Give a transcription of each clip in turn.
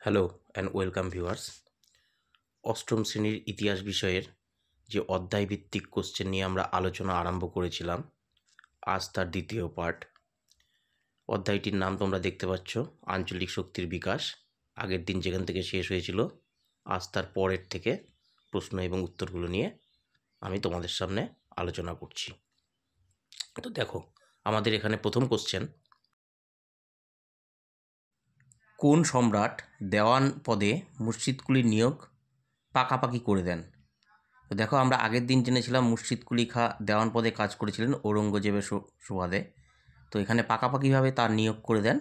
Hello and welcome viewers. অষ্টম শ্রেণীর ইতিহাস বিষয়ের যে অধ্যায়ভিত্তিক কোশ্চেন নিয়ে আমরা আলোচনা আরম্ভ করেছিলাম, আজ তার দ্বিতীয় পার্ট। অধ্যায়টির নাম তোমরা দেখতে পাচ্ছ, আঞ্চলিক শক্তির বিকাশ। আগের দিন যেখান থেকে শেষ হয়েছিল, আজ তার পরের থেকে প্রশ্ন এবং উত্তরগুলো নিয়ে আমি তোমাদের সামনে আলোচনা করছি। তো দেখো, আমাদের এখানে প্রথম কোশ্চেন, কোন সম্রাট দেওয়ান পদে মুর্শিদ কুলির নিয়োগ পাকাপাকি করে দেন? তো দেখো, আমরা আগের দিন জেনেছিলাম মুর্শিদ কুলি খা দেওয়ান পদে কাজ করেছিলেন ঔরঙ্গজেবের সুবাদে। তো এখানে পাকাপাকিভাবে তার নিয়োগ করে দেন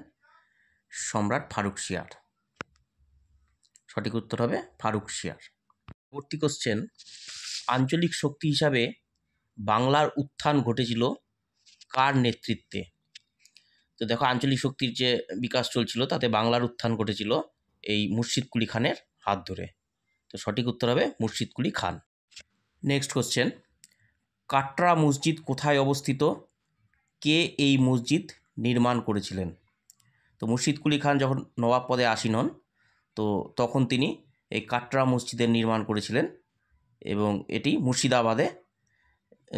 সম্রাট ফারুকশিয়ার। সঠিক উত্তর হবে ফারুকশিয়ার। পরবর্তী কোশ্চেন, আঞ্চলিক শক্তি হিসাবে বাংলার উত্থান ঘটেছিল কার নেতৃত্বে? তো দেখো, আঞ্চলিক শক্তির যে বিকাশ চলছিল তাতে বাংলার উত্থান ঘটেছিল এই মুর্শিদ কুলি খানের হাত ধরে। তো সঠিক উত্তর হবে মুর্শিদ কুলি খান। নেক্সট কোশ্চেন, কাটরা মসজিদ কোথায় অবস্থিত? কে এই মসজিদ নির্মাণ করেছিলেন? তো মুর্শিদ কুলি খান যখন নবাব পদে আসীন হন, তো তখন তিনি এই কাটরা মসজিদের নির্মাণ করেছিলেন এবং এটি মুর্শিদাবাদে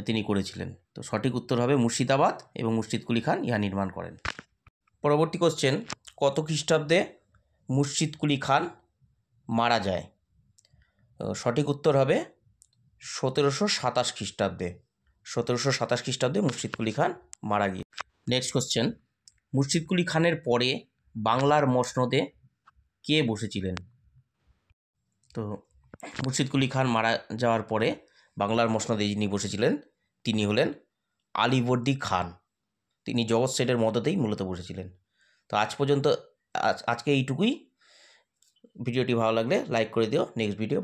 তিনি করেছিলেন। তো সঠিক উত্তর হবে মুর্শিদাবাদ, এবং মুর্শিদ কুলি খান ইহা নির্মাণ করেন। পরবর্তী কোশ্চেন, কত খ্রিস্টাব্দে মুর্শিদ কুলি খান মারা যায়? সঠিক উত্তর হবে 1727 খ্রিস্টাব্দে। 1727 খ্রিস্টাব্দে মুর্শিদ কুলি খান মারা গিয়ে। নেক্সট কোশ্চেন, মুর্শিদ কুলি খানের পরে বাংলার মসনদে কে বসেছিলেন? তো মুর্শিদ কুলি খান মারা যাওয়ার পরে বাংলার মসনদে যিনি বসেছিলেন তিনি হলেন আলীবর্দী খান। তিনি জগৎ শেঠের মদতেই মূলত বসেছিলেন। তো আজ পর্যন্ত আজকে এইটুকুই। ভিডিওটি ভালো লাগলে লাইক করে দিও। Next video